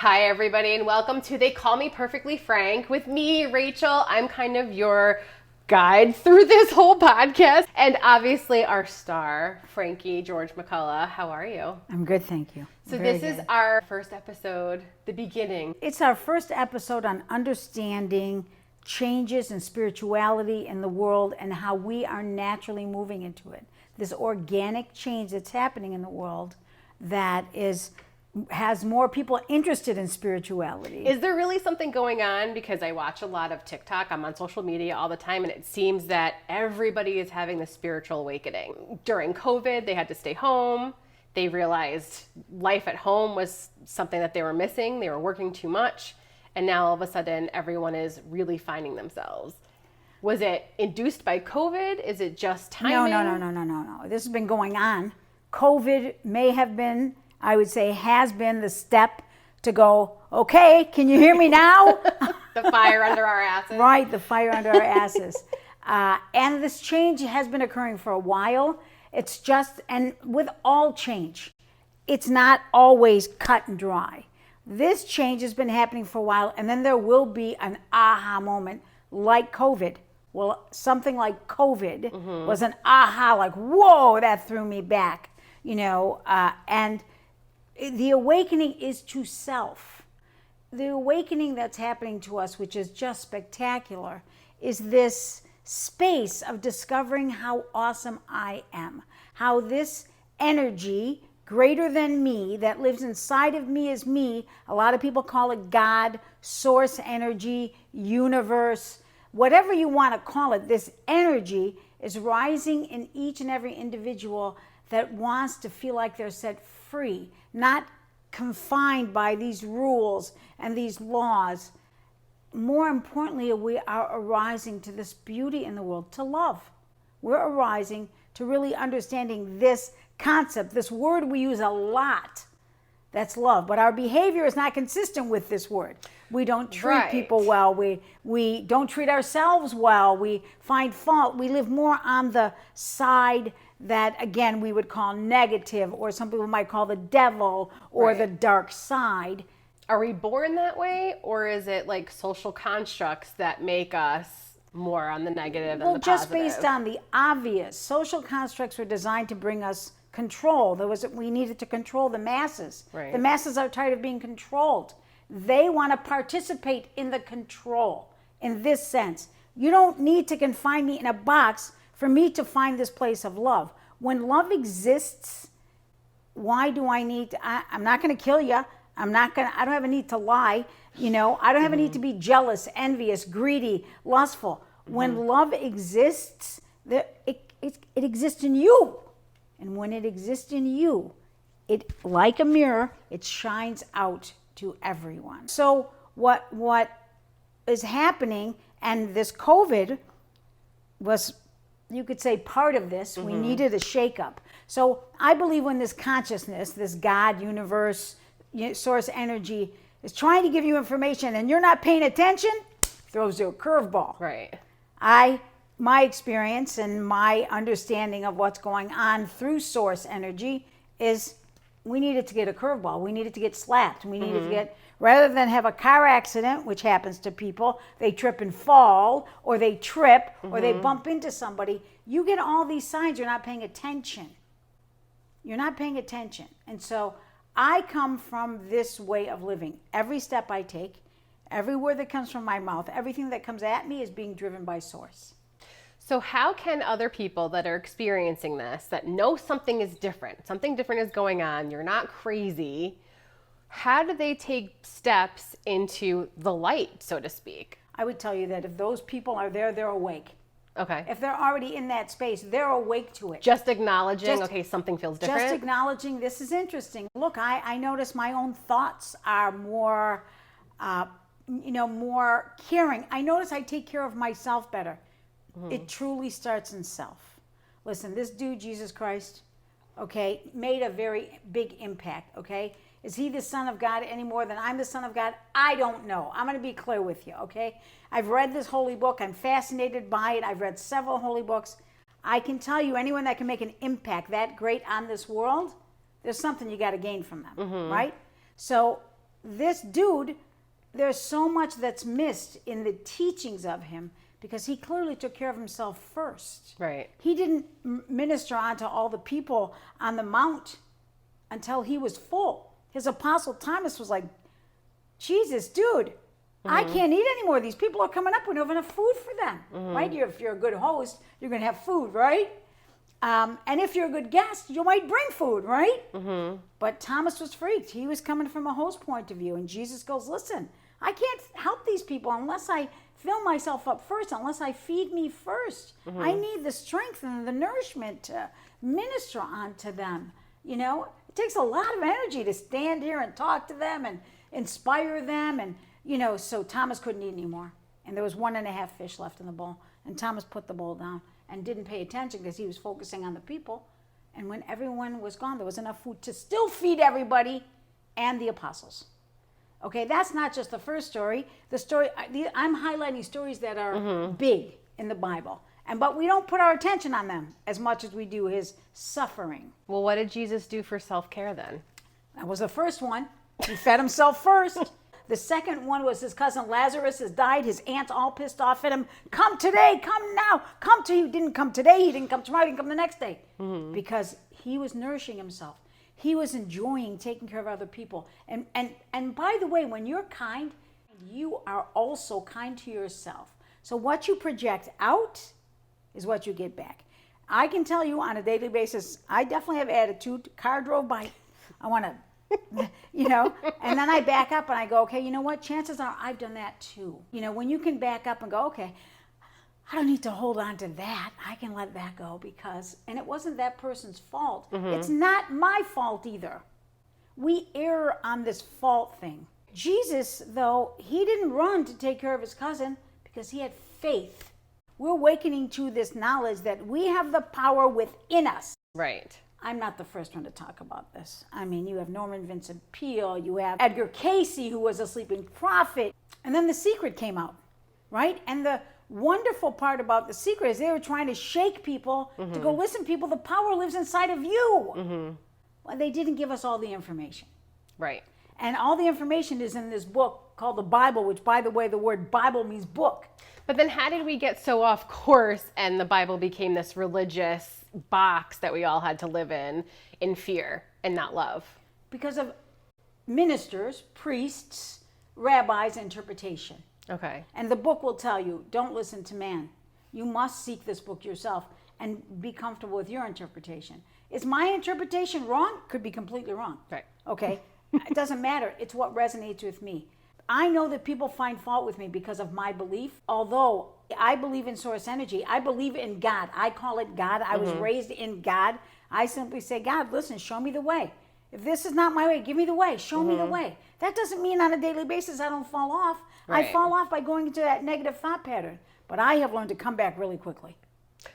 Hi, everybody, and welcome to They Call Me Perfectly Frank with me, Rachel. I'm kind of your guide through this whole podcast. And obviously our star, Frankie, George-mccullough. How are you? I'm good, thank you. So this is our first episode, the beginning. It's our first episode on understanding changes in spirituality in the world and how we are naturally moving into it. This organic change that's happening in the world that has more people interested in spirituality. Is there really something going on? Because I watch a lot of TikTok. I'm on social media all the time, and it seems that everybody is having this spiritual awakening. During COVID, they had to stay home. They realized life at home was something that they were missing. They were working too much. And now all of a sudden, everyone is really finding themselves. Was it induced by COVID? Is it just timing? No. This has been going on. COVID may have been, I would say, has been the step to go, okay, can you hear me now? The fire under our asses. Right, the fire under our asses. And this change has been occurring for a while. It's just, and with all change, it's not always cut and dry. This change has been happening for a while, and then there will be an aha moment like COVID. Well, something like COVID was an aha, like, whoa, that threw me back, and the awakening is to self. The awakening that's happening to us, which is just spectacular, is this space of discovering how awesome I am, how this energy greater than me that lives inside of me is me. A lot of people call it God, source energy, universe, whatever you want to call it. This energy is rising in each and every individual that wants to feel like they're set free, not confined by these rules and these laws. More importantly, we are arising to this beauty in the world, to love. We're arising to really understanding this concept, this word we use a lot, that's love. But our behavior is not consistent with this word. We don't treat people well. We don't treat ourselves well. We find fault. We live more on the side that, again, we would call negative, or some people might call the devil or the dark side. Are we born that way, or is it like social constructs that make us more on the negative than the positive? Well, just based on the obvious. Social constructs were designed to bring us control. We needed to control the masses. Right. The masses are tired of being controlled. They want to participate in the control in this sense. You don't need to confine me in a box for me to find this place of love. When love exists, why do I need to, I'm not going to kill you. I don't have a need to lie. I don't have a need to be jealous, envious, greedy, lustful. When love exists, it exists in you. And when it exists in you, it, like a mirror, it shines out to everyone. So what is happening, and this COVID was, you could say, part of this. We needed a shakeup. So I believe when this consciousness, this God, universe, source energy is trying to give you information and you're not paying attention, throws you a curveball. Right. My experience and my understanding of what's going on through source energy is we needed to get a curveball. We needed to get slapped. We needed to get, rather than have a car accident, which happens to people, they trip and fall, or they trip, or they bump into somebody. You get all these signs, you're not paying attention. You're not paying attention. And so I come from this way of living. Every step I take, every word that comes from my mouth, everything that comes at me is being driven by source. So how can other people that are experiencing this, that know something is different is going on, you're not crazy, how do they take steps into the light, so to speak? I would tell you that if those people are there, they're awake. Okay. If they're already in that space, they're awake to it. Just agnowledging, okay, something feels different? Just acknowledging, this is interesting. Look, I notice my own thoughts are more, more caring. I notice I take care of myself better. It truly starts in self. Listen, this dude, Jesus Christ, okay, made a very big impact, okay? Is he the Son of God any more than I'm the Son of God? I don't know. I'm going to be clear with you, okay? I've read this holy book. I'm fascinated by it. I've read several holy books. I can tell you, anyone that can make an impact that great on this world, there's something you got to gain from them, right? So this dude, there's so much that's missed in the teachings of him because he clearly took care of himself first. Right. He didn't minister onto all the people on the mount until he was full. His apostle Thomas was like, Jesus, dude, I can't eat anymore. These people are coming up. We don't have enough food for them, right? If you're a good host, you're going to have food, right? And if you're a good guest, you might bring food, right? But Thomas was freaked. He was coming from a host point of view. And Jesus goes, listen, I can't help these people unless I fill myself up first, unless I feed me first. I need the strength and the nourishment to minister onto them. You know, it takes a lot of energy to stand here and talk to them and inspire them. And, you know, so Thomas couldn't eat anymore. And there was 1.5 fish left in the bowl. And Thomas put the bowl down and didn't pay attention because he was focusing on the people. And when everyone was gone, there was enough food to still feed everybody and the apostles. Okay, that's not just the first story. I'm highlighting stories that are big in the Bible. But we don't put our attention on them as much as we do his suffering. Well, what did Jesus do for self-care then? That was the first one. He fed himself first. The second one was his cousin Lazarus has died. His aunt's all pissed off at him. Come today, come now, come to you. He didn't come today, he didn't come tomorrow, he didn't come the next day. Because he was nourishing himself. He was enjoying taking care of other people. And by the way, when you're kind, you are also kind to yourself. So what you project out is what you get back. I can tell you on a daily basis, I definitely have attitude. Car drove by, I want to, you know, and then I back up and I go, okay, you know what? Chances are I've done that too. You know, when you can back up and go, okay, I don't need to hold on to that. I can let that go because, and it wasn't that person's fault. It's not my fault either. We err on this fault thing. Jesus, though, he didn't run to take care of his cousin because he had faith. We're awakening to this knowledge that we have the power within us. Right. I'm not the first one to talk about this. I mean, you have Norman Vincent Peale, you have Edgar Cayce, who was a sleeping prophet. And then The Secret came out, right? And the wonderful part about The Secret is they were trying to shake people to go, listen, people, the power lives inside of you. Well, they didn't give us all the information. Right. And all the information is in this book called the Bible, which, by the way, the word Bible means book. But then how did we get so off course and the Bible became this religious box that we all had to live in fear and not love? Because of ministers, priests, rabbis' interpretation. Okay. And the book will tell you, don't listen to man. You must seek this book yourself and be comfortable with your interpretation. Is my interpretation wrong? Could be completely wrong. Right. Okay. It doesn't matter. It's what resonates with me. I know that people find fault with me because of my belief. Although I believe in source energy, I believe in God. I call it God. I was raised in God. I simply say, God, listen, show me the way. If this is not my way, give me the way. Show me the way. That doesn't mean on a daily basis I don't fall off. Right. I fall off by going into that negative thought pattern. But I have learned to come back really quickly.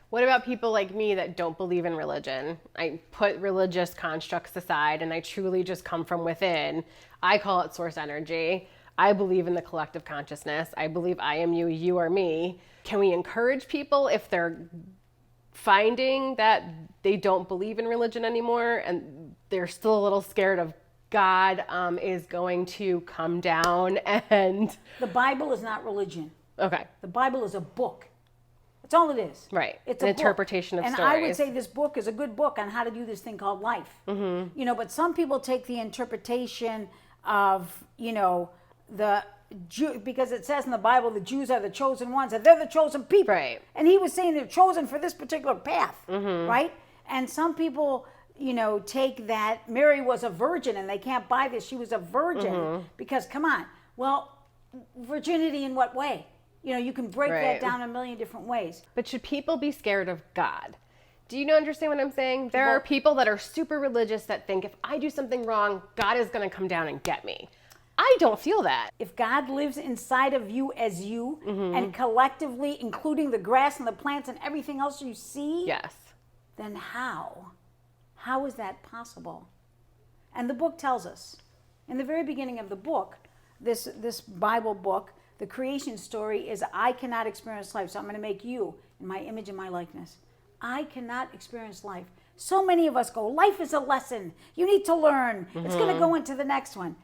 What about people like me that don't believe in religion? I put religious constructs aside and I truly just come from within. I call it source energy. I believe in the collective consciousness. I believe I am you, you are me. Can we encourage people if they're finding that they don't believe in religion anymore and they're still a little scared of God is going to come down and... The Bible is not religion. Okay. The Bible is a book. That's all it is. Right. It's an a book. interpretation of and stories. I would say this book is a good book on how to do this thing called life. You know, but some people take the interpretation of, you know, the Jew, because it says in the Bible the Jews are the chosen ones and they're the chosen people. Right. And he was saying they're chosen for this particular path, right? And some people, you know, take that Mary was a virgin and they can't buy this. She was a virgin because, come on, well, virginity in what way? You know, you can break that down a million different ways. But should people be scared of God? Do you understand what I'm saying? There are people that are super religious that think if I do something wrong, God is going to come down and get me. I don't feel that. If God lives inside of you as you and collectively, including the grass and the plants and everything else you see, Yes. then how? How is that possible? And the book tells us. In the very beginning of the book, this Bible book, the creation story is I cannot experience life, so I'm going to make you in my image and my likeness. I cannot experience life. So many of us go, life is a lesson. You need to learn. It's going to go into the next one.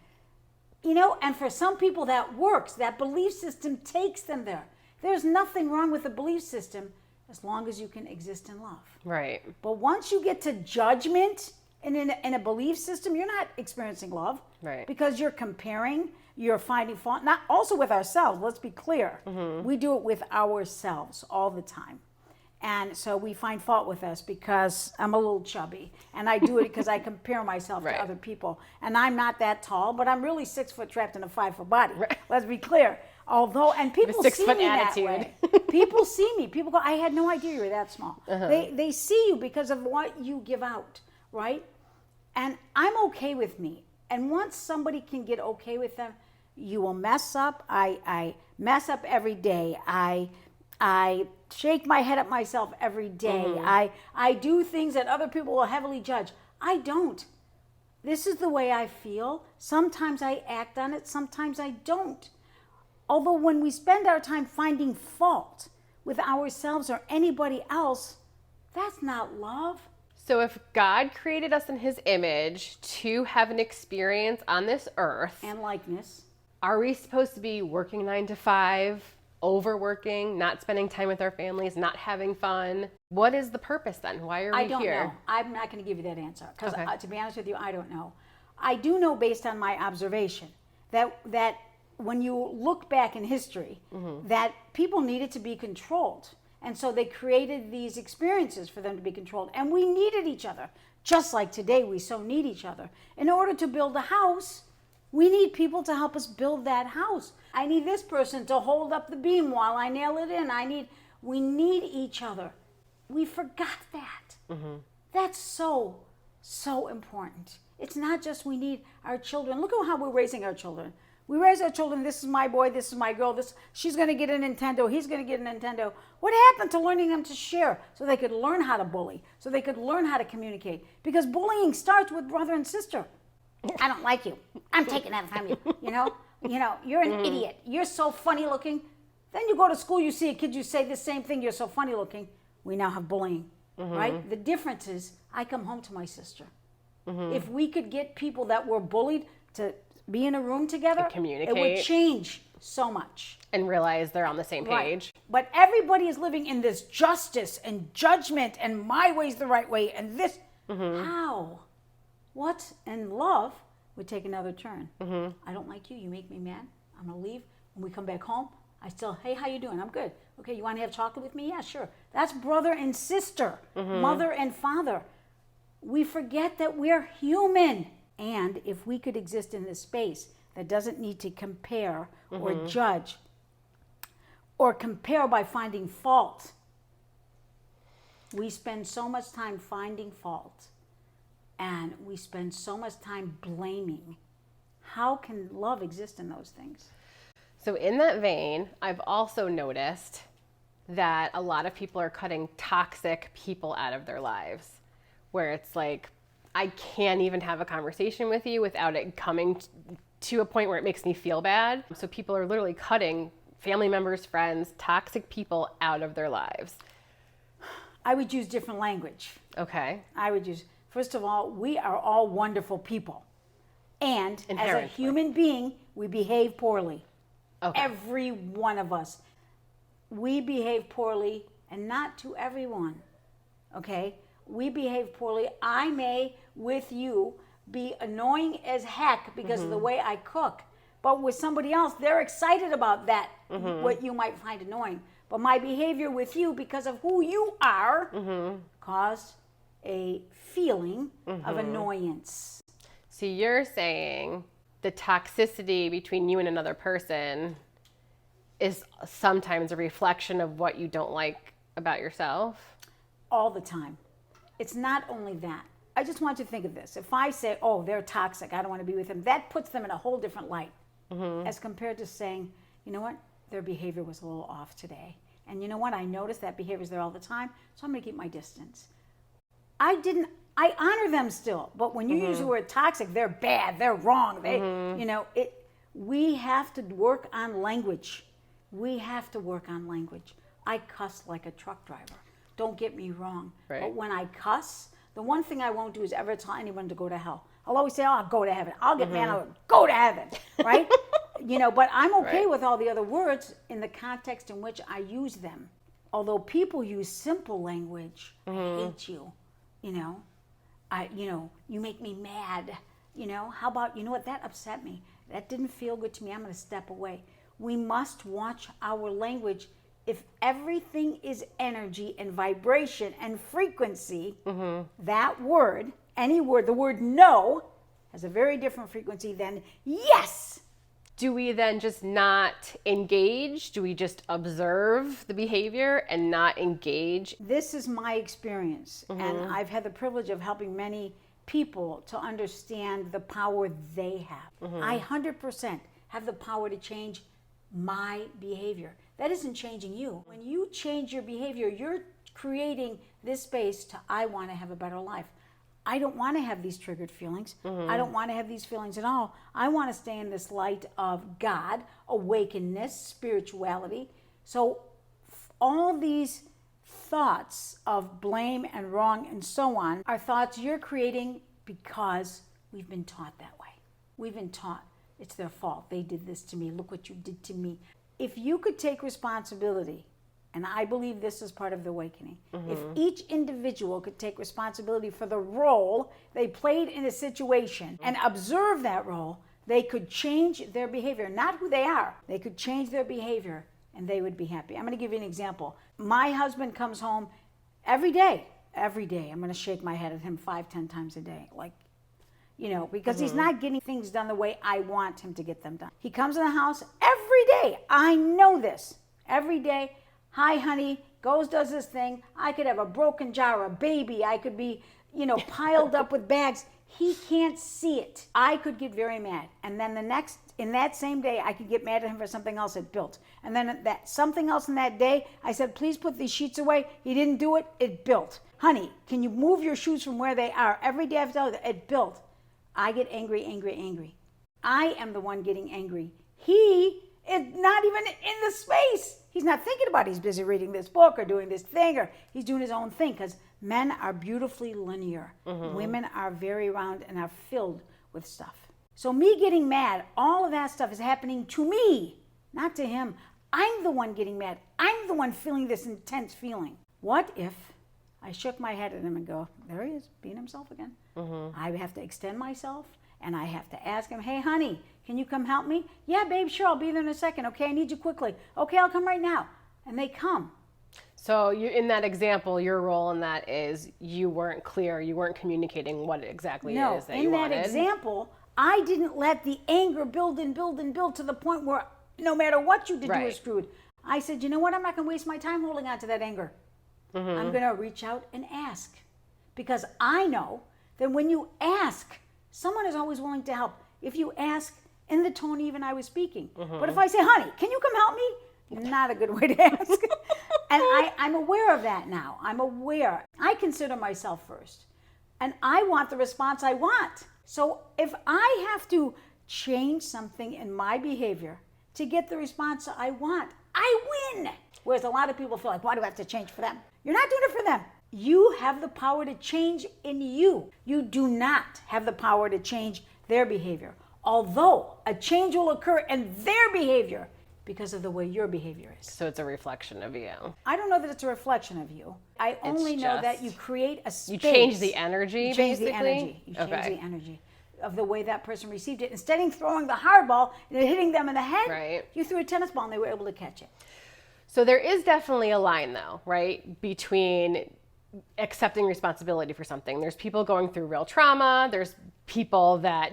And for some people that works. That belief system takes them there. There's nothing wrong with a belief system as long as you can exist in love. Right. But once you get to judgment in a belief system, you're not experiencing love. Right. Because you're comparing, you're finding fault, not also with ourselves, let's be clear. We do it with ourselves all the time. And so we find fault with us because I'm a little chubby. And I do it because I compare myself Right. to other people. And I'm not that tall, but I'm really 6 foot trapped in a 5 foot body. Right. Let's be clear. Although, and people see 6 foot me attitude. that way. People see me. People go, I had no idea you were that small. They see you because of what you give out, right? And I'm okay with me. And once somebody can get okay with them, you will mess up. I mess up every day. I shake my head at myself every day. I do things that other people will heavily judge. I don't. This is the way I feel. Sometimes I act on it. Sometimes I don't. Although when we spend our time finding fault with ourselves or anybody else, that's not love. So if God created us in his image to have an experience on this earth, And likeness. are we supposed to be working 9 to 5, overworking, not spending time with our families, not having fun? What is the purpose then? Why are we I don't here? know. I'm not going to give you that answer because, Okay. to be honest with you, I don't know. I do know based on my observation that when you look back in history, that people needed to be controlled. And so they created these experiences for them to be controlled. And we needed each other. Just like today, we so need each other. In order to build a house, we need people to help us build that house. I need this person to hold up the beam while I nail it in. We need each other. We forgot that. That's so, so important. It's not just we need our children. Look at how we're raising our children. We raise our children, this is my boy, this is my girl, she's going to get a Nintendo, he's going to get a Nintendo. What happened to learning them to share so they could learn how to bully, so they could learn how to communicate? Because bullying starts with brother and sister. I don't like you. I'm taking that from you. You're an idiot. You're so funny looking. Then you go to school, you see a kid, you say the same thing, you're so funny looking. We now have bullying, right? The difference is I come home to my sister. If we could get people that were bullied to be in a room together, And communicate. it would change so much. And realize they're on the same page. Right. But everybody is living in this justice and judgment and my way's the right way and this. How? What? And love would take another turn. I don't like you. You make me mad. I'm going to leave. When we come back home, I still, hey, how you doing? I'm good. Okay, you want to have chocolate with me? Yeah, sure. That's brother and sister, mother and father. We forget that we're human. And if we could exist in this space that doesn't need to compare or judge or compare by finding fault, we spend so much time finding fault and we spend so much time blaming. How can love exist in those things? So in that vein, I've also noticed that a lot of people are cutting toxic people out of their lives, where it's like, I can't even have a conversation with you without it coming to a point where it makes me feel bad. So people are literally cutting family members, friends, toxic people out of their lives. I would use different language. Okay. I would use, first of all, we are all wonderful people. And as a Inherently. human being, we behave poorly. Okay. Every one of us. We behave poorly, and not to everyone. Okay? We behave poorly. I may, with you, be annoying as heck because of the way I cook. But with somebody else, they're excited about that, what you might find annoying. But my behavior with you, because of who you are, caused a feeling of annoyance. So you're saying the toxicity between you and another person is sometimes a reflection of what you don't like about yourself? All the time. It's not only that. I just want you to think of this. If I say, oh, they're toxic, I don't want to be with them, that puts them in a whole different light as compared to saying, you know what, their behavior was a little off today. And you know what, I noticed that behavior's there all the time, so I'm going to keep my distance. I honor them still, but when you use the word toxic, they're bad, they're wrong. We have to work on language. We have to work on language. I cuss like a truck driver. Don't get me wrong. Right. But when I cuss, the one thing I won't do is ever tell anyone to go to hell. I'll always say, oh, I'll go to heaven. I'll get mad, I'll go to heaven, right? But I'm okay with all the other words in the context in which I use them. Although people use simple language, I hate you, you make me mad, how about, what, that upset me. That didn't feel good to me. I'm going to step away. We must watch our language. If everything is energy and vibration and frequency, that word, any word, the word no has a very different frequency than yes. Do we then just not engage? Do we just observe the behavior and not engage? This is my experience, and I've had the privilege of helping many people to understand the power they have. I 100% have the power to change my behavior. That isn't changing you. When you change your behavior, you're creating this space to, I want to have a better life. I don't want to have these triggered feelings. I don't want to have these feelings at all. I want to stay in this light of God, awakenedness, spirituality. So all these thoughts of blame and wrong and so on are thoughts you're creating because we've been taught that way. We've been taught it's their fault. They did this to me. Look what you did to me. If you could take responsibility, and I believe this is part of the awakening, if each individual could take responsibility for the role they played in a situation and observe that role, they could change their behavior, not who they are. They could change their behavior and they would be happy. I'm going to give you an example. My husband comes home every day. I'm going to shake my head at him 5-10 times a day. Because he's not getting things done the way I want him to get them done. He comes in the house every day. I know this. Every day. Hi, honey. Goes, does this thing. I could have a broken jar, a baby. I could be, piled up with bags. He can't see it. I could get very mad. And then in that same day, I could get mad at him for something else it built. And then that something else in that day, I said, please put these sheets away. He didn't do it. It built. Honey, can you move your shoes from where they are? Every day I've told you, it built. I get angry. I am the one getting angry. He is not even in the space. He's not thinking about it. He's busy reading this book or doing this thing, or he's doing his own thing, because men are beautifully linear. Women are very round and are filled with stuff. So me getting mad, all of that stuff is happening to me, not to him. I'm the one getting mad. I'm the one feeling this intense feeling. What if I shook my head at him and go, there he is, being himself again. I have to extend myself, and I have to ask him, hey, honey, can you come help me? Yeah, babe, sure, I'll be there in a second. Okay, I need you quickly. Okay, I'll come right now. And they come. So in that example, your role in that is you weren't clear, you weren't communicating what exactly it is that you wanted. In that example, I didn't let the anger build and build and build to the point where no matter what you did, you were screwed. I said, you know what? I'm not going to waste my time holding on to that anger. I'm going to reach out and ask. Because I know that when you ask, someone is always willing to help. If you ask in the tone even I was speaking. But if I say, honey, can you come help me? Not a good way to ask. And I'm aware of that now. I'm aware. I consider myself first. And I want the response I want. So if I have to change something in my behavior to get the response I want, I win. Whereas a lot of people feel like, why do I have to change for them? You're not doing it for them. You have the power to change in you. You do not have the power to change their behavior. Although a change will occur in their behavior because of the way your behavior is. So it's a reflection of you. I don't know that it's a reflection of you. I only know that you create a space. You change the energy, You change the energy. You change the energy of the way that person received it. Instead of throwing the hard ball and hitting them in the head, you threw a tennis ball and they were able to catch it. So there is definitely a line, though, right, between accepting responsibility for something. There's people going through real trauma. There's people that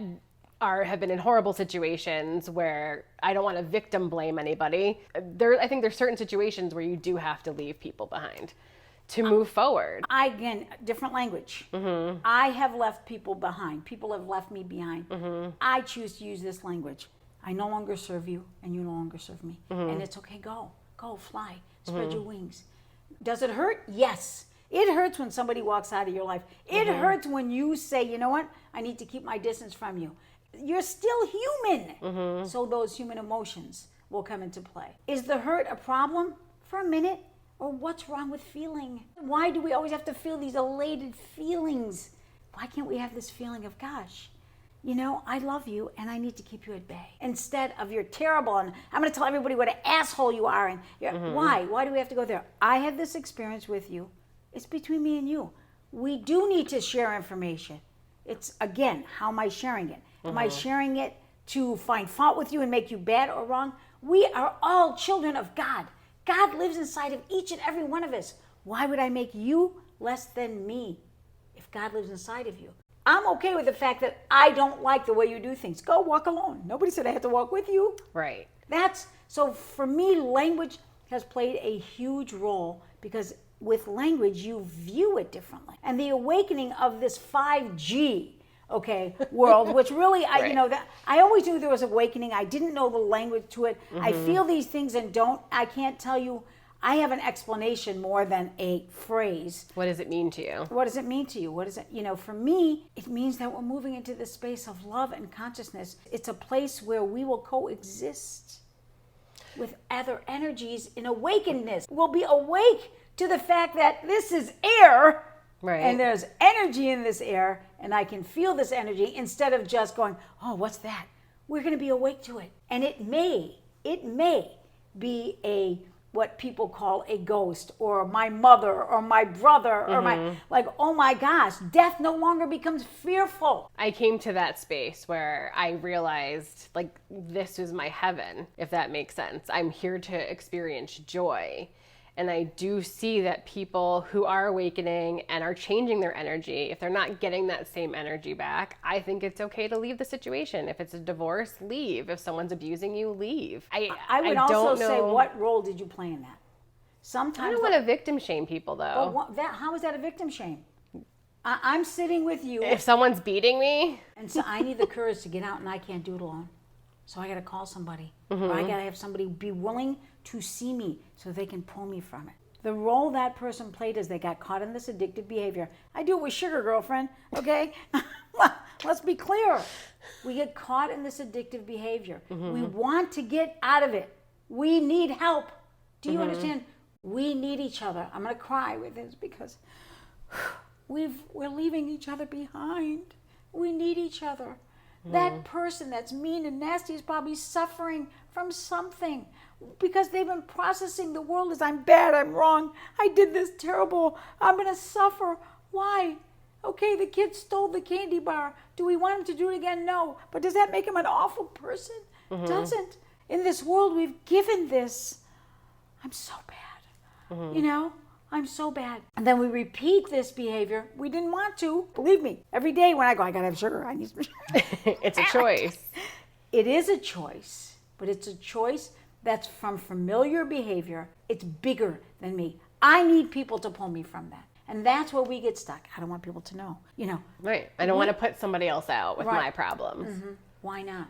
have been in horrible situations where I don't want to victim blame anybody. I think there's certain situations where you do have to leave people behind to move forward. Again, different language. I have left people behind. People have left me behind. I choose to use this language. I no longer serve you, and you no longer serve me. And it's okay. Go, fly, spread your wings. Does it hurt? Yes. It hurts when somebody walks out of your life. It hurts when you say, you know what? I need to keep my distance from you. You're still human. So those human emotions will come into play. Is the hurt a problem for a minute? Or what's wrong with feeling? Why do we always have to feel these elated feelings? Why can't we have this feeling of, gosh, I love you and I need to keep you at bay. Instead of you're terrible and I'm going to tell everybody what an asshole you are. And why? Why do we have to go there? I had this experience with you. It's between me and you. We do need to share information. It's, again, how am I sharing it? Am I sharing it to find fault with you and make you bad or wrong? We are all children of God. God lives inside of each and every one of us. Why would I make you less than me if God lives inside of you? I'm okay with the fact that I don't like the way you do things. Go walk alone. Nobody said I had to walk with you. Right. So for me, language has played a huge role because with language, you view it differently. And the awakening of this 5G, world, which really, right. I always knew there was awakening. I didn't know the language to it. I feel these things and I can't tell you. I have an explanation more than a phrase. What does it mean to you? What does it mean to you? What is it? For me, it means that we're moving into the space of love and consciousness. It's a place where we will coexist with other energies in awakenedness. We'll be awake to the fact that this is air, right, and there's energy in this air, and I can feel this energy instead of just going, oh, what's that? We're going to be awake to it. And it may be what people call a ghost, or my mother, or my brother, or oh my gosh, death no longer becomes fearful. I came to that space where I realized, this is my heaven, if that makes sense. I'm here to experience joy. And I do see that people who are awakening and are changing their energy, if they're not getting that same energy back, I think it's okay to leave the situation. If it's a divorce, leave. If someone's abusing you, leave. I would also say, what role did you play in that? Sometimes I don't want to victim shame people, though. How is that a victim shame? I'm sitting with you. If someone's beating me. And so I need the courage to get out, and I can't do it alone. So I got to call somebody. Or I got to have somebody be willing to see me so they can pull me from it. The role that person played is they got caught in this addictive behavior. I do it with sugar, girlfriend, okay? Let's be clear. We get caught in this addictive behavior. We want to get out of it. We need help. Do you understand? We need each other. I'm going to cry with this because we're leaving each other behind. We need each other. That person that's mean and nasty is probably suffering from something because they've been processing the world as I'm bad, I'm wrong, I did this terrible, I'm going to suffer. Why? Okay, the kid stole the candy bar. Do we want him to do it again? No. But does that make him an awful person? Doesn't. In this world, we've given this, I'm so bad. I'm so bad. And then we repeat this behavior. We didn't want to. Believe me, every day when I go, I got to have sugar. I need some sugar. It's a choice. It is a choice, but it's a choice that's from familiar behavior. It's bigger than me. I need people to pull me from that. And that's where we get stuck. I don't want people to know, Right. I don't want to put somebody else out with my problems. Why not?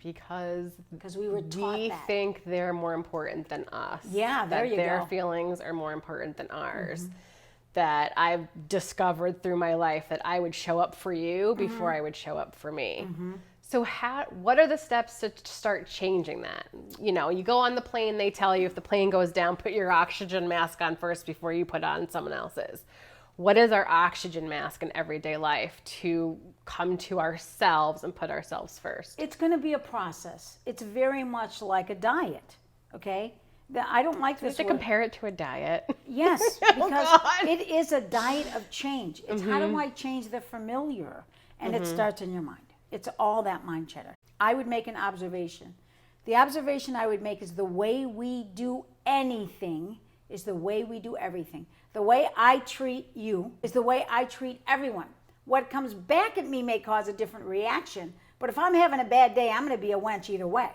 Because we were taught we that. think they're more important than us. Yeah, there you go. That their feelings are more important than ours. That I've discovered through my life that I would show up for you before I would show up for me. So what are the steps to start changing that? You go on the plane, they tell you if the plane goes down, put your oxygen mask on first before you put on someone else's. What is our oxygen mask in everyday life to come to ourselves and put ourselves first? It's going to be a process. It's very much like a diet, okay? I don't like this word. To compare it to a diet. Yes, because it is a diet of change. It's how do I change the familiar? And it starts in your mind. It's all that mind chatter. I would make an observation. The observation I would make is the way we do anything is the way we do everything. The way I treat you is the way I treat everyone. What comes back at me may cause a different reaction, but if I'm having a bad day, I'm going to be a wench either way,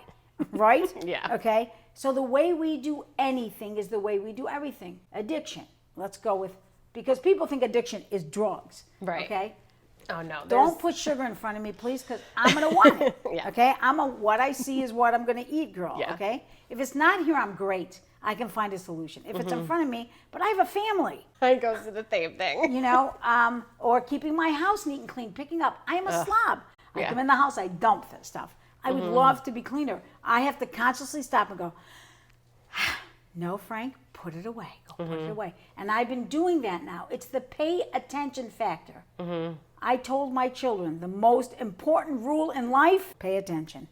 right? Yeah. Okay? So the way we do anything is the way we do everything. Addiction. Let's go with, because people think addiction is drugs. Right. Okay? Oh, no. Don't put sugar in front of me, please, because I'm going to want it. Yeah. Okay? What I see is what I'm going to eat, girl. Yeah. Okay? If it's not here, I'm great. I can find a solution. If it's in front of me, but I have a family. I go to the same thing. Or keeping my house neat and clean, picking up. I am a slob. I Yeah. come in the house, I dump that stuff. I would love to be cleaner. I have to consciously stop and go, No, Frank, put it away. Go put it away. And I've been doing that now. It's the pay attention factor. I told my children the most important rule in life, pay attention.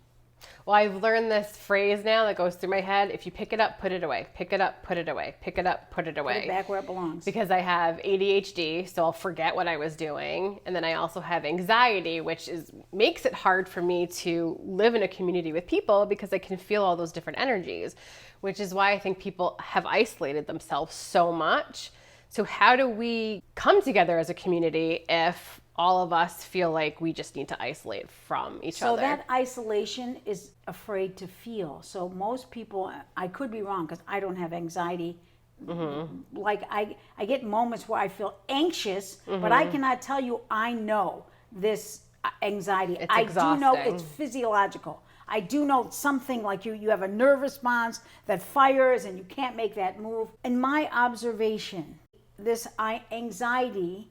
Well, I've learned this phrase now that goes through my head. If you pick it up, put it away. Pick it up, put it away. Pick it up, put it away. Put it back where it belongs. Because I have ADHD, so I'll forget what I was doing. And then I also have anxiety, which makes it hard for me to live in a community with people because I can feel all those different energies, which is why I think people have isolated themselves so much. So how do we come together as a community if all of us feel like we just need to isolate from each other? So that isolation is afraid to feel. So most people, I could be wrong because I don't have anxiety. Like I get moments where I feel anxious, but I cannot tell you I know this anxiety. It's I exhausting. do know it's physiological. I do know something like you have a nerve response that fires and you can't make that move. In my observation, this anxiety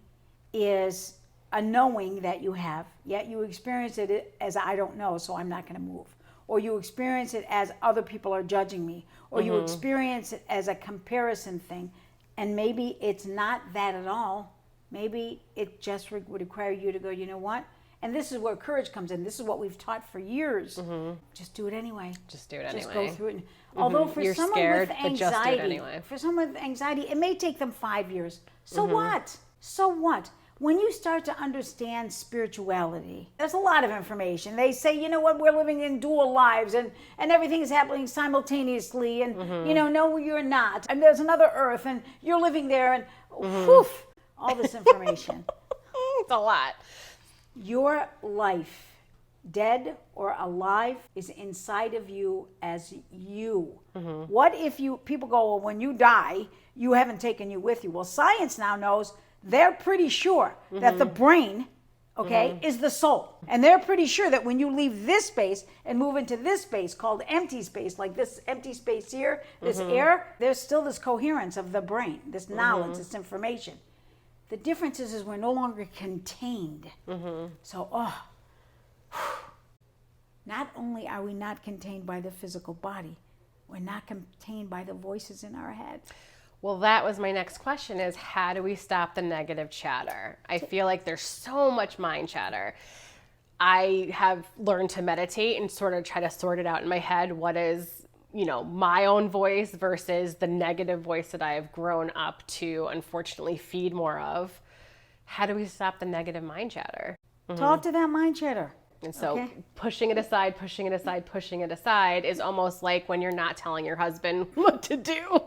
is a knowing that you have, yet you experience it as I don't know, so I'm not going to move. Or you experience it as other people are judging me. Or you experience it as a comparison thing. And maybe it's not that at all. Maybe it just would require you to go, you know what? And this is where courage comes in. This is what we've taught for years. Just do it anyway. Just do it anyway. Just go through it. Although for You're someone scared, with but just do it anxiety, anyway. for someone with anxiety, it may take them 5 years. So what? So what? When you start to understand spirituality, there's a lot of information. They say, you know what, we're living in dual lives and everything is happening simultaneously and, no, you're not. And there's another earth and you're living there and whoof, all this information. It's a lot. Your life, dead or alive, is inside of you as you. What if people go, well, when you die, you haven't taken you with you? Well, science now knows they're pretty sure that the brain, is the soul. And they're pretty sure that when you leave this space and move into this space called empty space, like this empty space here, this air, there's still this coherence of the brain, this knowledge, this information. The difference is we're no longer contained. So, not only are we not contained by the physical body, we're not contained by the voices in our head. Well, that was my next question is how do we stop the negative chatter? I feel like there's so much mind chatter. I have learned to meditate and sort of try to sort it out in my head. What is, my own voice versus the negative voice that I have grown up to unfortunately feed more of. How do we stop the negative mind chatter? Talk to that mind chatter. And so pushing it aside is almost like when you're not telling your husband what to do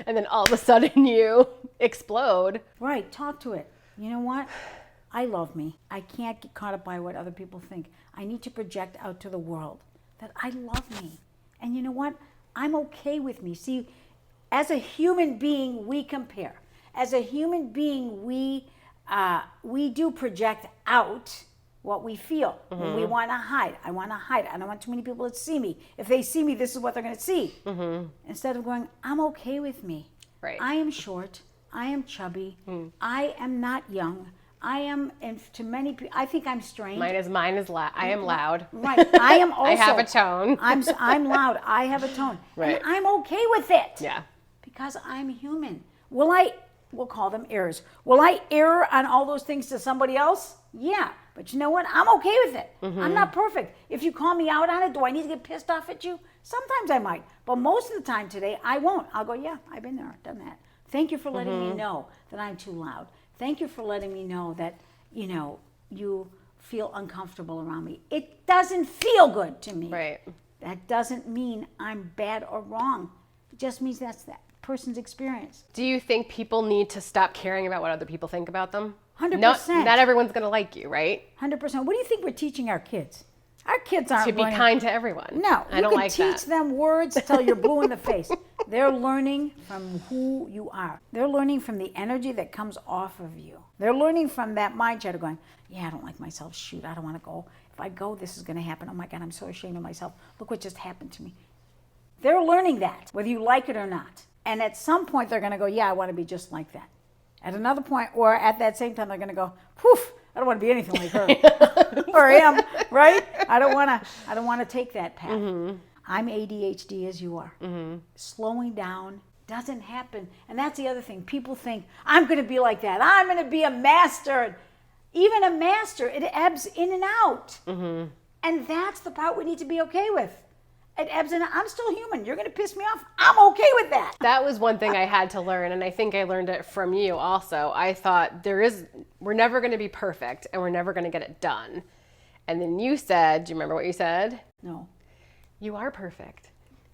and then all of a sudden you explode. Right, talk to it. You know what? I love me. I can't get caught up by what other people think. I need to project out to the world that I love me. And you know what? I'm okay with me. See, as a human being, we compare. As a human being, we do project out what we feel. When we want to hide. I want to hide. I don't want too many people to see me. If they see me, this is what they're going to see. Instead of going, I'm okay with me. Right. I am short. I am chubby. I am not young. I am, and to many people, I think I'm strange. I am loud. Right. I am also. I have a tone. I'm loud. I have a tone. Right. And I'm okay with it. Yeah. Because I'm human. We'll call them errors. Will I err on all those things to somebody else? Yeah. But you know what? I'm okay with it. I'm not perfect. If you call me out on it, do I need to get pissed off at you? Sometimes I might. But most of the time today, I won't. I'll go, yeah, I've been there, done that. Thank you for letting me know that I'm too loud. Thank you for letting me know that, you feel uncomfortable around me. It doesn't feel good to me. Right. That doesn't mean I'm bad or wrong. It just means that's that person's experience. Do you think people need to stop caring about what other people think about them? 100%. Not everyone's going to like you, right? 100%. What do you think we're teaching our kids? Our kids aren't To be learning. kind to everyone. No, I don't like that. You can teach them words till you're blue in the face. They're learning from who you are. They're learning from the energy that comes off of you. They're learning from that mind chatter going, yeah, I don't like myself. Shoot, I don't want to go. If I go, this is going to happen. Oh my God, I'm so ashamed of myself. Look what just happened to me. They're learning that, whether you like it or not. And at some point, they're going to go, yeah, I want to be just like that. At another point, or at that same time, they're going to go, poof, I don't want to be anything like her or him, right? I don't want to take that path. I'm ADHD as you are. Slowing down Doesn't happen. And that's the other thing. People think, I'm going to be like that. I'm going to be a master. Even a master, it ebbs in and out. Mm-hmm. And that's the part we need to be okay with. It ebbs in and out. I'm still human. You're going to piss me off. I'm okay with that. That was one thing I had to learn, and I think I learned it from you also. I thought we're never going to be perfect, and we're never going to get it done. And then you said, do you remember what you said? No. You are perfect.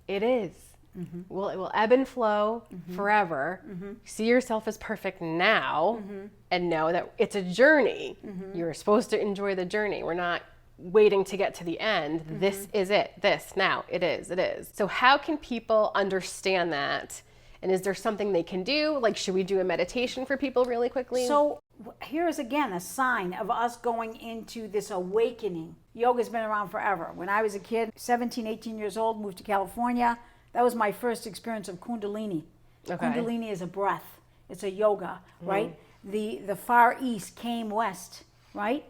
It is. Mm-hmm. Well, it will ebb and flow forever. Mm-hmm. See yourself as perfect now, Mm-hmm. and know that it's a journey. Mm-hmm. You're supposed to enjoy the journey. We're not waiting to get to the end. Mm-hmm. This is it. This, now, it is. So how can people understand that? And is there something they can do? Like, should we do a meditation for people really quickly? So here is again a sign of us going into this awakening. Yoga's been around forever. When I was a kid, 17, 18 years old, moved to California. That was my first experience of Kundalini. Okay. Kundalini is a breath. It's a yoga, right? The Far East came west, right?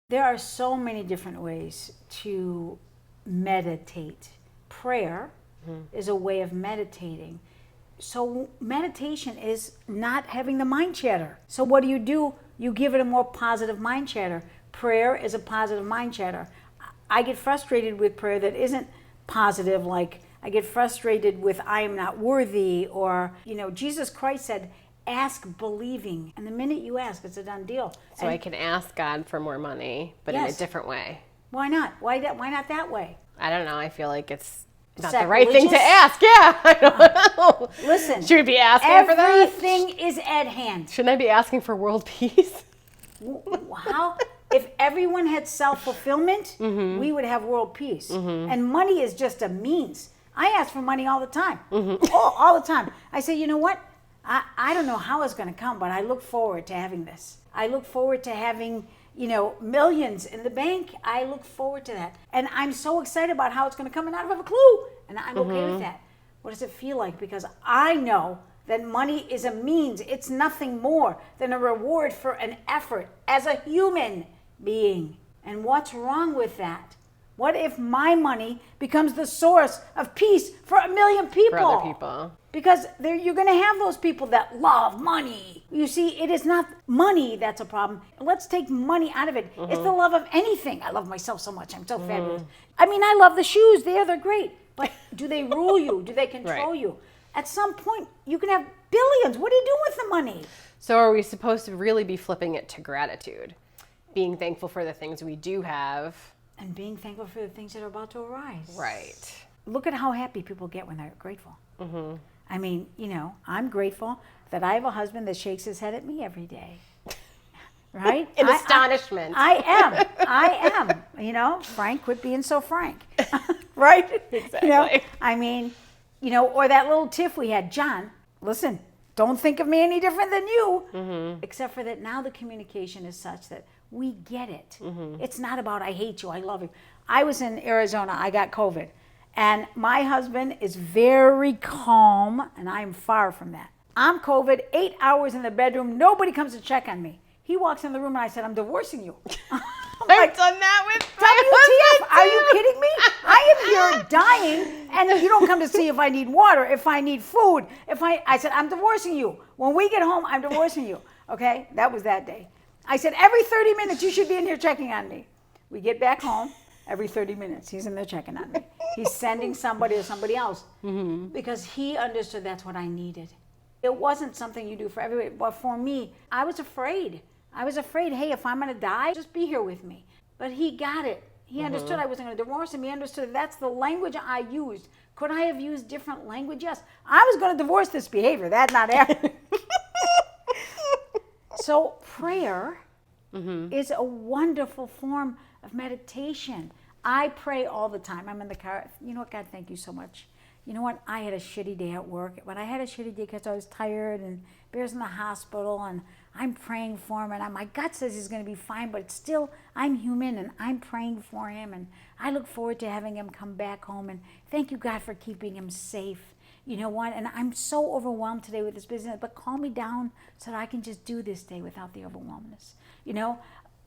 There are so many different ways to meditate. Prayer is a way of meditating. So meditation is not having the mind chatter. So what do? You give it a more positive mind chatter. Prayer is a positive mind chatter. I get frustrated with prayer that isn't positive, like I get frustrated with I am not worthy, or, Jesus Christ said, ask believing. And the minute you ask, it's a done deal. So I can ask God for more money, but in a different way. Why not? Why not that way? I don't know. I feel like it's not the right thing to Sacrilegious? ask. Yeah, I don't know. Listen. Should we be asking for that? Everything is at hand. Shouldn't I be asking for world peace? How? If everyone had self-fulfillment, we would have world peace. And money is just a means. I ask for money all the time. All the time. I say, you know what? I don't know how it's going to come, but I look forward to having this. I look forward to having, millions in the bank. I look forward to that. And I'm so excited about how it's going to come, and I don't have a clue. And I'm okay with that. What does it feel like? Because I know that money is a means. It's nothing more than a reward for an effort as a human being. And what's wrong with that? What if my money becomes the source of peace for 1 million people? For other people. Because you're going to have those people that love money. You see, it is not money that's a problem. Let's take money out of it. It's the love of anything. I love myself so much. I'm so fabulous. I mean, I love the shoes. They're great. But do they rule you? Do they control you? At some point, you can have billions. What are you doing with the money? So are we supposed to really be flipping it to gratitude? Being thankful for the things we do have. And being thankful for the things that are about to arise. Right. Look at how happy people get when they're grateful. I mean, I'm grateful that I have a husband that shakes his head at me every day. Right? In astonishment. I am. Frank, quit being so frank. Right? Exactly. I mean, or that little tiff we had. John, listen, don't think of me any different than you. Except for that now the communication is such that we get it. It's not about I hate you, I love you. I was in Arizona, I got COVID. And my husband is very calm, and I am far from that. I'm COVID, 8 hours in the bedroom, nobody comes to check on me. He walks in the room and I said, I'm divorcing you. I've done that with WTF, are you kidding me? I am here dying, and you don't come to see if I need water, if I need food. I said, I'm divorcing you. When we get home, I'm divorcing you. Okay, that was that day. I said, every 30 minutes you should be in here checking on me. We get back home, every 30 minutes he's in there checking on me. He's sending somebody to somebody else because he understood that's what I needed. It wasn't something you do for everybody, but for me, I was afraid. Hey, if I'm going to die, just be here with me. But he got it. He understood I wasn't going to divorce him. He understood that's the language I used. Could I have used different language? Yes. I was going to divorce this behavior. That's not happening. So prayer is a wonderful form of meditation. I pray all the time. I'm in the car. You know what, God, thank you so much. You know what, I had a shitty day at work, but I had a shitty day because I was tired, and Bear's in the hospital, and I'm praying for him, and my gut says he's going to be fine, but still, I'm human, and I'm praying for him, and I look forward to having him come back home, and thank you, God, for keeping him safe. You know what, and I'm so overwhelmed today with this business, but calm me down so that I can just do this day without the overwhelmness.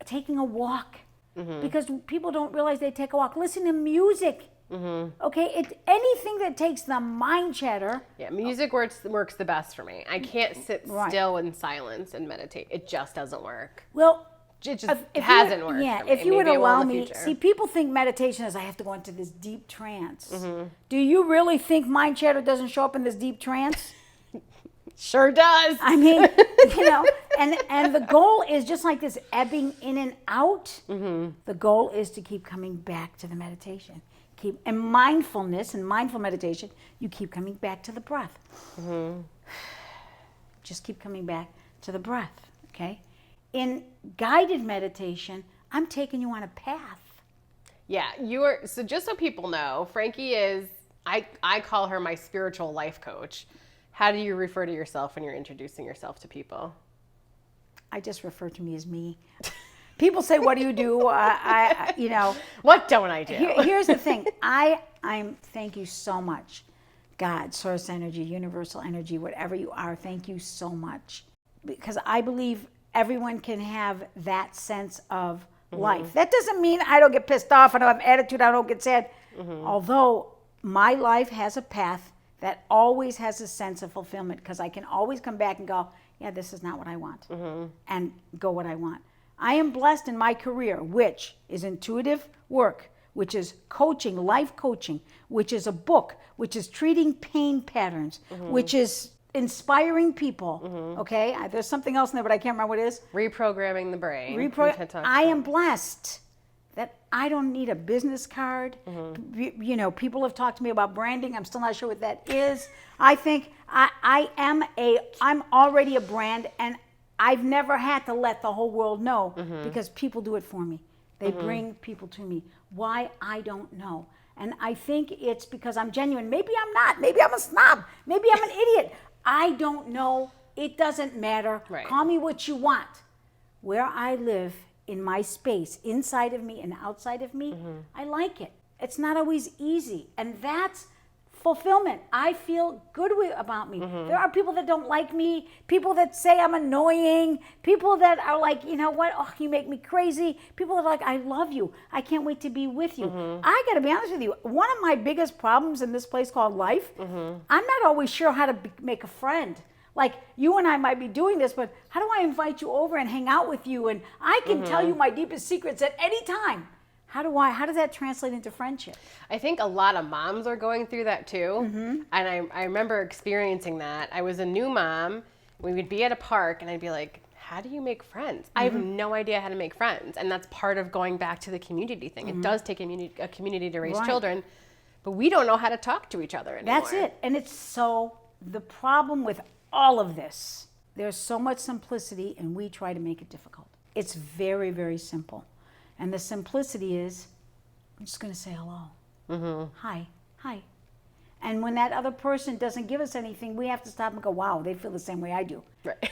Taking a walk, because people don't realize they take a walk. Listen to music. Okay, anything that takes the mind chatter. Yeah, music works the best for me. I can't sit still in silence and meditate. It just doesn't work. Well, it just hasn't worked. Yeah, for me. if you would Maybe it will allow in the me, future. see, people think meditation is I have to go into this deep trance. Do you really think mind chatter doesn't show up in this deep trance? Sure does. I mean, and the goal is just like this ebbing in and out. The goal is to keep coming back to the meditation. And mindfulness and mindful meditation, you keep coming back to the breath. Just keep coming back to the breath, okay? In guided meditation, I'm taking you on a path. Yeah, so just so people know, Frankie is, I call her my spiritual life coach. How do you refer to yourself when you're introducing yourself to people? I just refer to me as me. People say, what do you do? What don't I do? Here's the thing. Thank you so much. God, source energy, universal energy, whatever you are, thank you so much. Because I believe everyone can have that sense of life. That doesn't mean I don't get pissed off, I don't have attitude, I don't get sad. Although my life has a path that always has a sense of fulfillment, because I can always come back and go, yeah, this is not what I want, and go what I want. I am blessed in my career, which is intuitive work, which is coaching, life coaching, which is a book, which is treating pain patterns, which is inspiring people. Okay, there's something else in there, but I can't remember what it is. Reprogramming the brain. I am blessed that I don't need a business card. People have talked to me about branding. I'm still not sure what that is. I think I'm already a brand, and I've never had to let the whole world know, because people do it for me. They bring people to me. Why? I don't know. And I think it's because I'm genuine. Maybe I'm not. Maybe I'm a snob. Maybe I'm an idiot. I don't know. It doesn't matter. Right. Call me what you want. Where I live in my space, inside of me and outside of me, I like it. It's not always easy. And that's fulfillment. I feel good about me. There are people that don't like me, people that say I'm annoying, people that are like, you know what, oh, you make me crazy, people that are like, I love you, I can't wait to be with you. I gotta be honest with you, one of my biggest problems in this place called life, I'm not always sure how to make a friend. Like, you and I might be doing this, but how do I invite you over and hang out with you, and I can tell you my deepest secrets at any time? How does that translate into friendship? I think a lot of moms are going through that too. And I remember experiencing that. I was a new mom. We would be at a park and I'd be like, how do you make friends? I have no idea how to make friends. And that's part of going back to the community thing. It does take a community to raise children, but we don't know how to talk to each other anymore. That's it. And the problem with all of this, there's so much simplicity and we try to make it difficult. It's very, very simple. And the simplicity is, I'm just going to say hello. Hi. And when that other person doesn't give us anything, we have to stop and go, wow, they feel the same way I do. Right.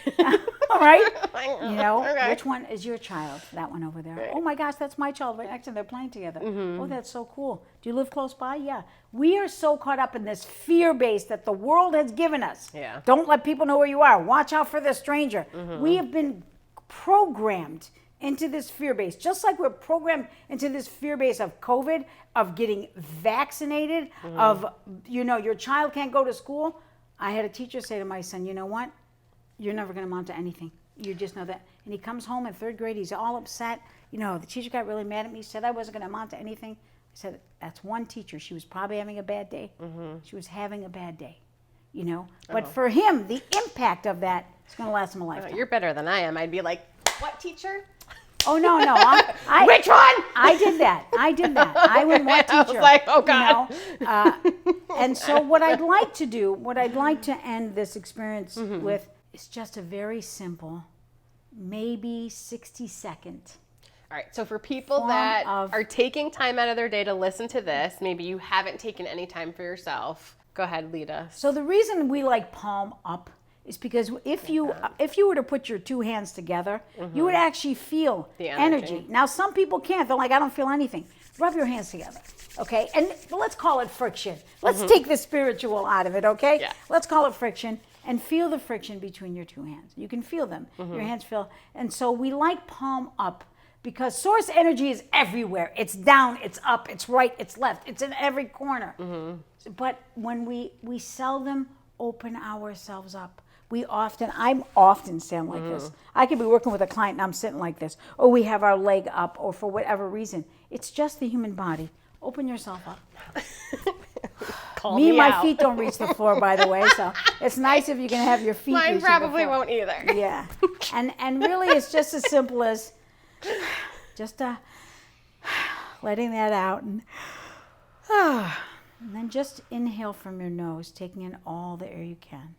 All right? Which one is your child? That one over there. Right. Oh my gosh, that's my child right next to them. They're playing together. Oh, that's so cool. Do you live close by? Yeah. We are so caught up in this fear base that the world has given us. Yeah. Don't let people know where you are. Watch out for the stranger. We have been programmed into this fear base, just like we're programmed into this fear base of COVID, of getting vaccinated, of, your child can't go to school. I had a teacher say to my son, you know what? You're never going to amount to anything. You just know that. And he comes home in third grade, he's all upset. The teacher got really mad at me, said I wasn't going to amount to anything. I said, that's one teacher. She was probably having a bad day. She was having a bad day, But for him, the impact of that is going to last him a lifetime. You're better than I am. I'd be like, what teacher? Oh, no. Which one? I did that. I went, what teacher? I was like, oh, God. And so what I'd like to end this experience with is just a very simple, maybe 60-second. All right, so for people that are taking time out of their day to listen to this, maybe you haven't taken any time for yourself, go ahead, lead us. So the reason we like palm up is because if you were to put your two hands together, you would actually feel the energy. Now, some people can't. They're like, I don't feel anything. Rub your hands together, okay? And let's call it friction. Let's take the spiritual out of it, okay? Yeah. Let's call it friction and feel the friction between your two hands. You can feel them. Your hands feel. And so we like palm up because source energy is everywhere. It's down, it's up, it's right, it's left, it's in every corner. But when we seldom open ourselves up. I'm often sitting like this. I could be working with a client and I'm sitting like this, or we have our leg up, or for whatever reason. It's just the human body. Open yourself up. My feet don't reach the floor, by the way, so it's nice if you can have your feet Mine reaching probably the floor. won't either. Yeah. And really it's just as simple as just letting that out and then just inhale from your nose, taking in all the air you can.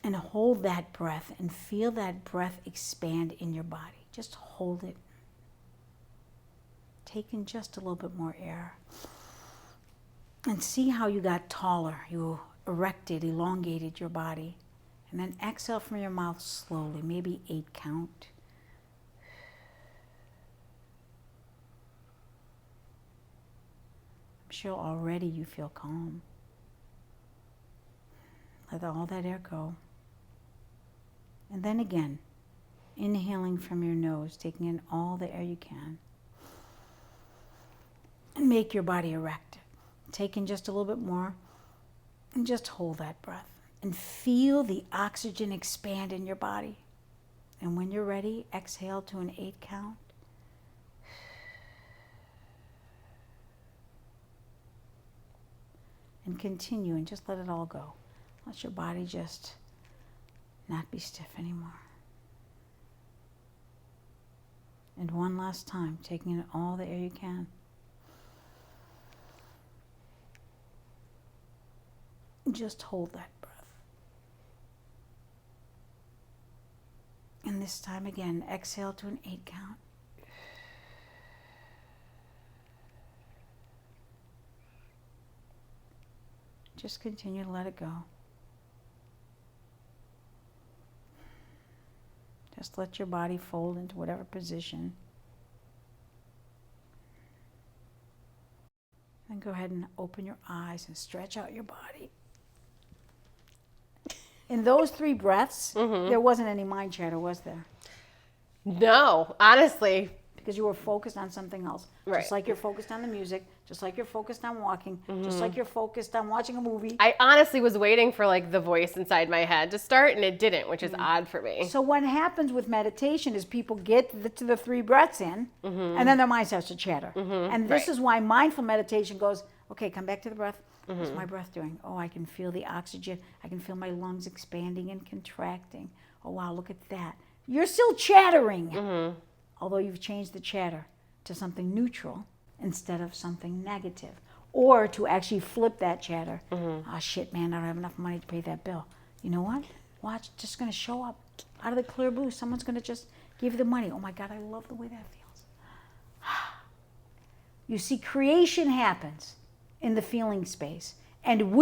And hold that breath and feel that breath expand in your body. Just hold it. Take in just a little bit more air. And see how you got taller. You erected, elongated your body. And then exhale from your mouth slowly, maybe 8 count. I'm sure already you feel calm. Let all that air go. And then again, inhaling from your nose, taking in all the air you can. And make your body erect. Take in just a little bit more and just hold that breath. And feel the oxygen expand in your body. And when you're ready, exhale to an 8 count. And continue and just let it all go. Let your body just not be stiff anymore. And one last time, taking in all the air you can. Just hold that breath. And this time again, exhale to an 8 count. Just continue to let it go. Just let your body fold into whatever position. Then go ahead and open your eyes and stretch out your body. In those 3 breaths, there wasn't any mind chatter, was there? No, honestly. Because you were focused on something else. Right. Just like you're focused on the music, just like you're focused on walking, just like you're focused on watching a movie. I honestly was waiting for like the voice inside my head to start, and it didn't, which is odd for me. So what happens with meditation is people get to the 3 breaths in, and then their mind starts to chatter. And this is why mindful meditation goes, okay, come back to the breath. What's my breath doing? Oh, I can feel the oxygen. I can feel my lungs expanding and contracting. Oh, wow, look at that. You're still chattering, although you've changed the chatter to something neutral instead of something negative. Or to actually flip that chatter. Oh, shit, man, I don't have enough money to pay that bill. You know what? Watch, it's just going to show up out of the clear blue. Someone's going to just give you the money. Oh, my God, I love the way that feels. You see, creation happens in the feeling space. And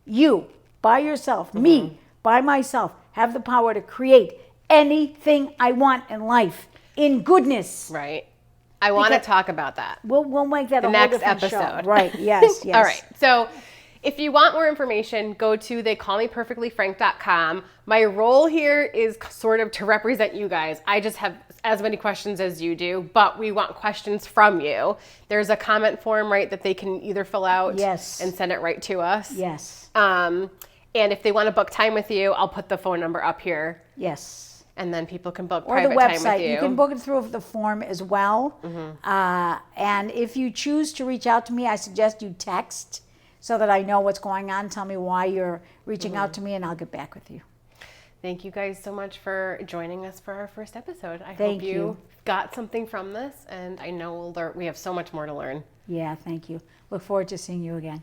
you, by yourself, me, by myself, have the power to create anything I want in life in goodness. Right. I want to talk about that. We'll make that the a next whole different episode. Show. Right, yes. All right. So if you want more information, go to theycallmeperfectlyfrank.com. My role here is sort of to represent you guys. I just have as many questions as you do, but we want questions from you. There's a comment form, right, that they can either fill out and send it right to us. Yes. And if they want to book time with you, I'll put the phone number up here. Yes. And then people can book or the private website. time with you. You can book it through the form as well. And if you choose to reach out to me, I suggest you text so that I know what's going on. Tell me why you're reaching out to me, and I'll get back with you. Thank you guys so much for joining us for our first episode. I Thank hope you got something from this, and I know we have so much more to learn. Yeah, thank you. Look forward to seeing you again.